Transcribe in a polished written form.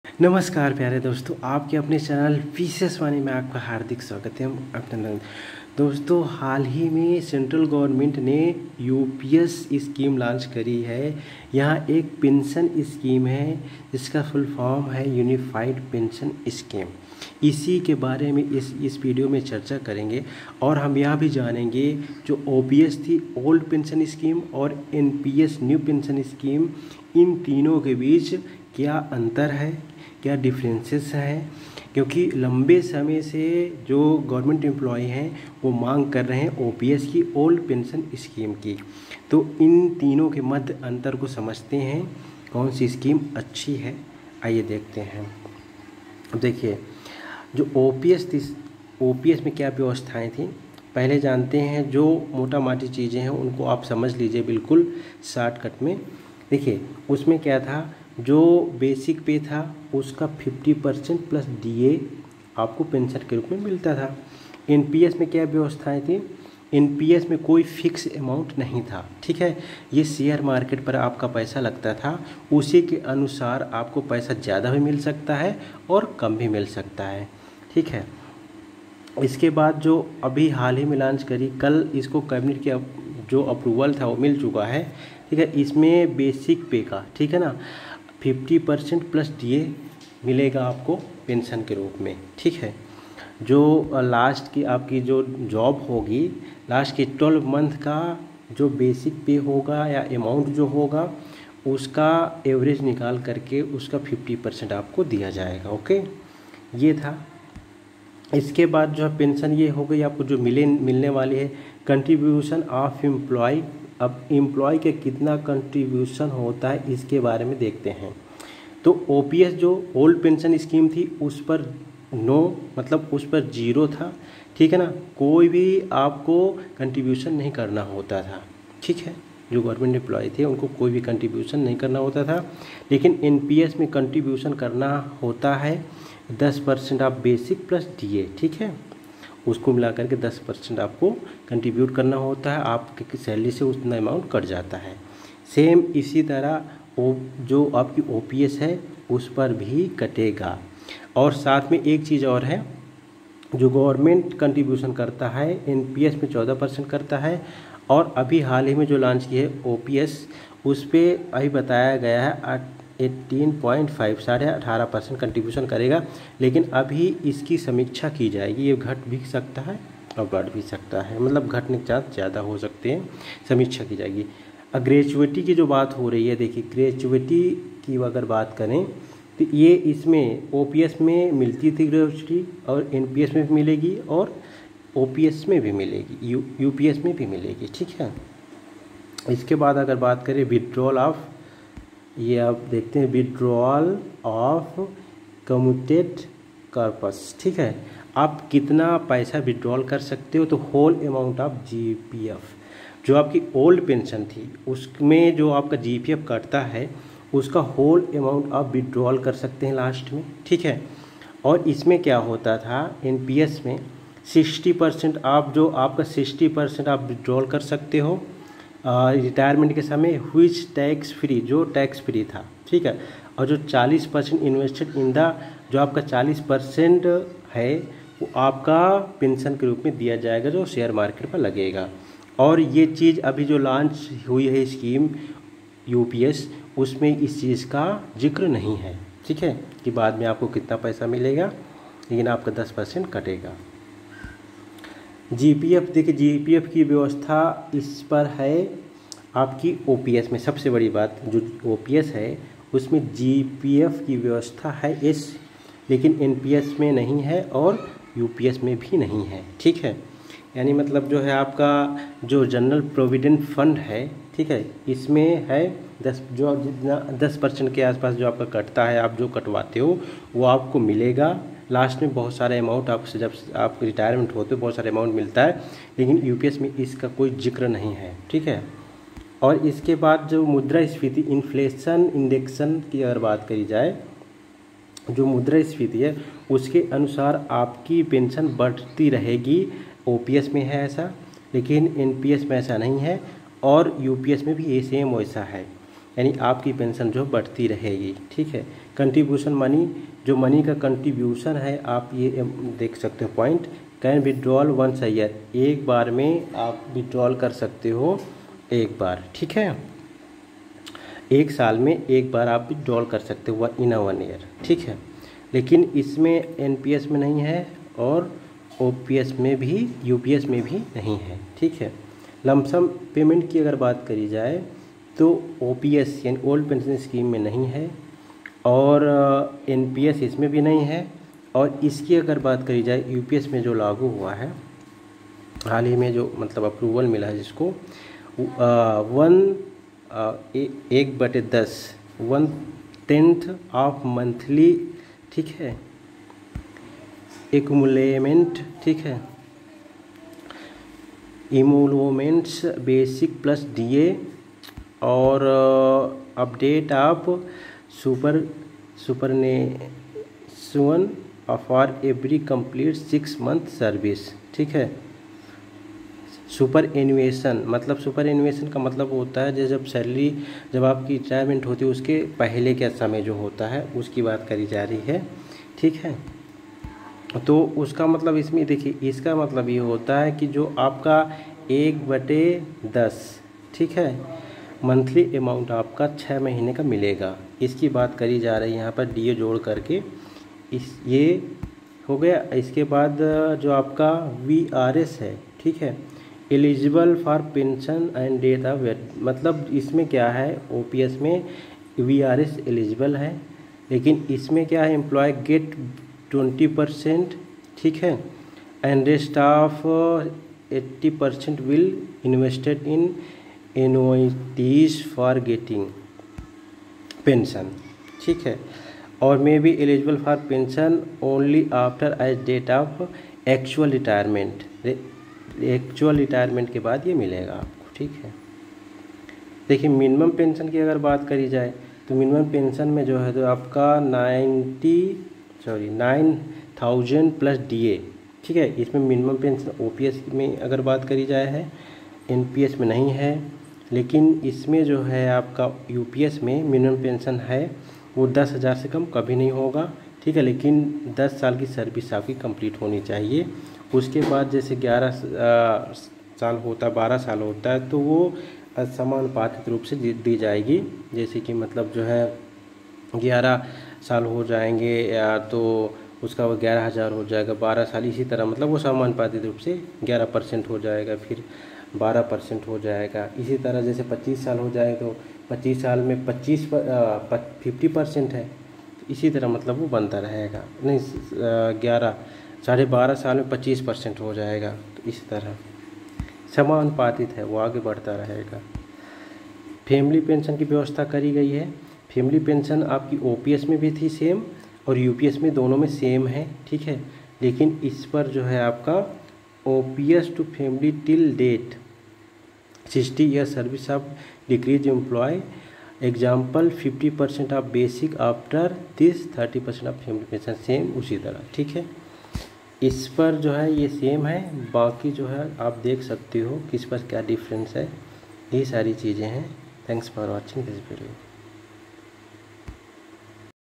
नमस्कार प्यारे दोस्तों, आपके अपने चैनल विशेष वाणी में आपका हार्दिक स्वागत है। अभिनंदन दोस्तों, हाल ही में सेंट्रल गवर्नमेंट ने यूपीएस स्कीम लॉन्च करी है। यहाँ एक पेंशन स्कीम है जिसका फुल फॉर्म है यूनिफाइड पेंशन स्कीम। इसी के बारे में इस वीडियो में चर्चा करेंगे और हम यह भी जानेंगे जो ओपीएस थी ओल्ड पेंशन स्कीम और एनपीएस न्यू पेंशन स्कीम, इन तीनों के बीच क्या अंतर है, क्या डिफरेंसेस हैं, क्योंकि लंबे समय से जो गवर्नमेंट एम्प्लॉय हैं वो मांग कर रहे हैं ओपीएस की ओल्ड पेंशन स्कीम की। तो इन तीनों के मध्य अंतर को समझते हैं, कौन सी स्कीम अच्छी है, आइए देखते हैं। अब देखिए, जो ओपीएस थी, ओपीएस में क्या व्यवस्थाएं थी पहले जानते हैं। जो मोटा माटी चीज़ें हैं उनको आप समझ लीजिए बिल्कुल शॉर्टकट में। देखिए, उसमें क्या था, जो बेसिक पे था उसका 50% प्लस डीए आपको पेंशन के रूप में मिलता था। एनपीएस में क्या व्यवस्थाएं थी, एनपीएस में कोई फिक्स अमाउंट नहीं था, ठीक है। ये शेयर मार्केट पर आपका पैसा लगता था, उसी के अनुसार आपको पैसा ज़्यादा भी मिल सकता है और कम भी मिल सकता है, ठीक है। इसके बाद जो अभी हाल ही में लॉन्च करी, कल इसको कैबिनेट के जो अप्रूवल था वो मिल चुका है, ठीक है। इसमें बेसिक पे का, ठीक है ना, 50% प्लस डीए मिलेगा आपको पेंशन के रूप में, ठीक है। जो लास्ट की आपकी जो जॉब होगी, लास्ट के 12 मंथ का जो बेसिक पे होगा या अमाउंट जो होगा उसका एवरेज निकाल करके उसका 50% आपको दिया जाएगा, ओके। ये था। इसके बाद जो है पेंशन ये हो गई आपको जो मिलने वाली है कंट्रीब्यूशन ऑफ एम्प्लॉय। अब एम्प्लॉय के कितना कंट्रीब्यूशन होता है इसके बारे में देखते हैं। तो ओपीएस जो ओल्ड पेंशन स्कीम थी उस पर नो, मतलब उस पर जीरो था, ठीक है ना। कोई भी आपको कंट्रीब्यूशन नहीं करना होता था, ठीक है। जो गवर्नमेंट एम्प्लॉय थे उनको कोई भी कंट्रीब्यूशन नहीं करना होता था। लेकिन एनपीएस में कंट्रीब्यूशन करना होता है 10% आप बेसिक प्लस डीए, ठीक है। उसको मिला करके 10% आपको कंट्रीब्यूट करना होता है, आपकी सैलरी से उतना अमाउंट कट जाता है। सेम इसी तरह जो आपकी ओपीएस है उस पर भी कटेगा। और साथ में एक चीज़ और है, जो गवर्नमेंट कंट्रीब्यूशन करता है एनपीएस में 14% करता है, और अभी हाल ही में जो लॉन्च की है ओपीएस उस पर अभी बताया गया है 18.5 18% कंट्रीब्यूशन करेगा। लेकिन अभी इसकी समीक्षा की जाएगी, ये घट भी सकता है और बढ़ भी सकता है, मतलब घटने के चांस ज़्यादा हो सकते हैं, समीक्षा की जाएगी। ग्रेजुएटी की जो बात हो रही है, देखिए ग्रेजुएटी की अगर बात करें तो ये इसमें ओपीएस में मिलती थी ग्रेजुएटी, और एनपीएस में भी मिलेगी और ओपीएस में भी मिलेगी, यूपीएस में भी मिलेगी, ठीक है। इसके बाद अगर बात करें विड्रॉल ऑफ, ये आप देखते हैं विड्रॉल ऑफ कम्यूटेड कॉर्पस, ठीक है। आप कितना पैसा विड्रॉल कर सकते हो, तो होल अमाउंट ऑफ जीपीएफ, जो आपकी ओल्ड पेंशन थी उसमें जो आपका जीपीएफ कटता है उसका होल अमाउंट आप विड्रॉल कर सकते हैं लास्ट में, ठीक है। और इसमें क्या होता था, एनपीएस में 60% आप जो आपका 60% आप विड्रॉल कर सकते हो रिटायरमेंट के समय, हुईच टैक्स फ्री, जो टैक्स फ्री था, ठीक है। और जो 40% इन्वेस्टेड इन द, जो आपका 40% है वो आपका पेंशन के रूप में दिया जाएगा जो शेयर मार्केट पर लगेगा। और ये चीज़ अभी जो लॉन्च हुई है स्कीम यूपीएस, उसमें इस चीज़ का जिक्र नहीं है, ठीक है, कि बाद में आपको कितना पैसा मिलेगा, लेकिन आपका 10% कटेगा। जीपीएफ, देखिए जीपीएफ की व्यवस्था इस पर है आपकी ओपीएस में। सबसे बड़ी बात, जो ओपीएस है उसमें जीपीएफ की व्यवस्था है इस, लेकिन एनपीएस में नहीं है और यूपीएस में भी नहीं है, ठीक है। यानी मतलब जो है आपका जो जनरल प्रोविडेंट फंड है, ठीक है, इसमें है 10% के आसपास जो आपका कटता है, आप जो कटवाते हो वो आपको मिलेगा लास्ट में। बहुत सारे अमाउंट आपसे, जब आप रिटायरमेंट होते हो बहुत सारे अमाउंट मिलता है, लेकिन यूपीएस में इसका कोई जिक्र नहीं है, ठीक है। और इसके बाद जो मुद्रास्फीति इन्फ्लेशन इंडेक्सन की अगर बात करी जाए, जो मुद्रास्फीति है उसके अनुसार आपकी पेंशन बढ़ती रहेगी। ओपीएस में है ऐसा, लेकिन एनपीएस में ऐसा नहीं है, और यूपीएस में भी ये सेम वैसा है, यानी आपकी पेंशन जो बढ़ती रहेगी, ठीक है। कंट्रीब्यूशन मनी, जो मनी का कंट्रीब्यूशन है आप ये देख सकते हो point, can withdrawal once a year, एक बार में आप विड्रॉल कर सकते हो एक बार, ठीक है, एक साल में एक बार आप विड्रॉल कर सकते हो इन अ 1 ईयर, ठीक है। लेकिन इसमें एनपीएस में नहीं है और ओपीएस में भी, यूपीएस में भी नहीं है, ठीक है। लमसम पेमेंट की अगर बात करी जाए तो ओपीएस यानी ओल्ड पेंशन स्कीम में नहीं है और एनपीएस इसमें भी नहीं है, और इसकी अगर बात करी जाए यूपीएस में जो लागू हुआ है हाल ही में, जो मतलब अप्रूवल मिला है जिसको 1/10 1/10 ऑफ मंथली, ठीक है, एक्मुलेमेंट, ठीक है, इमोलमेंट्स बेसिक प्लस डीए और update of सुपरनेशन for every complete 6 month service, ठीक है। सुपर एनुएशन, मतलब सुपर एनुएशन का मतलब होता है जब सैलरी, जब आपकी रिटायरमेंट होती है उसके पहले का समय जो होता है उसकी बात करी जा रही है, ठीक है। तो उसका मतलब इसमें देखिए, इसका मतलब ये होता है कि जो आपका 1/10, ठीक है, मंथली अमाउंट आपका 6 महीने का मिलेगा, इसकी बात करी जा रही है यहाँ पर डीए जोड़ करके, ये हो गया। इसके बाद जो आपका वीआरएस है, ठीक है, eligible for pension and death of death, मतलब इसमें क्या है, ओपीएस में वीआरएस एलिजिबल है, लेकिन इसमें क्या है, एम्प्लॉय गेट 20%, ठीक है, and rest of 80% will invested in annuities for getting pension, ठीक है, और may be eligible for pension only after age date of actual retirement, actual retirement के बाद ये मिलेगा आपको, ठीक है। देखिए मिनिमम पेंशन की अगर बात करी जाए तो मिनिमम पेंशन में जो है तो आपका 9,000 प्लस डीए, ठीक है, इसमें मिनिमम पेंशन ओपीएस में अगर बात करी जाए है, एनपीएस में नहीं है, लेकिन इसमें जो है आपका यूपीएस में मिनिमम पेंशन है वो 10,000 से कम कभी नहीं होगा, ठीक है, लेकिन 10 साल की सर्विस आपकी कंप्लीट होनी चाहिए। उसके बाद जैसे 11 साल होता है, 12 साल होता है, तो वो समानुपातिक रूप से दी जाएगी, जैसे कि मतलब जो है 11 साल हो जाएंगे या तो उसका वो 11,000 हो जाएगा, 12 साल इसी तरह, मतलब वो समानुपातिक रूप से 11% हो जाएगा, फिर 12% हो जाएगा, इसी तरह जैसे 25 साल हो जाए तो 25 साल में 50% है, तो इसी तरह मतलब वो बनता रहेगा, नहीं 12.5 साल में 25% हो जाएगा, तो इस तरह समानुपातित है, वो आगे बढ़ता रहेगा। फैमिली पेंशन की व्यवस्था करी गई है, फैमिली पेंशन आपकी ओपीएस में भी थी सेम और यूपीएस में, दोनों में सेम है, ठीक है, लेकिन इस पर जो है आपका OPS to family till date 60 year service of decrease employ example 50% of basic after this 30% of family pension, same उसी तरह, ठीक है। इस पर जो है ये सेम है, बाकी जो है आप देख सकते हो कि इस पर क्या डिफरेंस है, ये सारी चीज़ें हैं। Thanks for watching this video.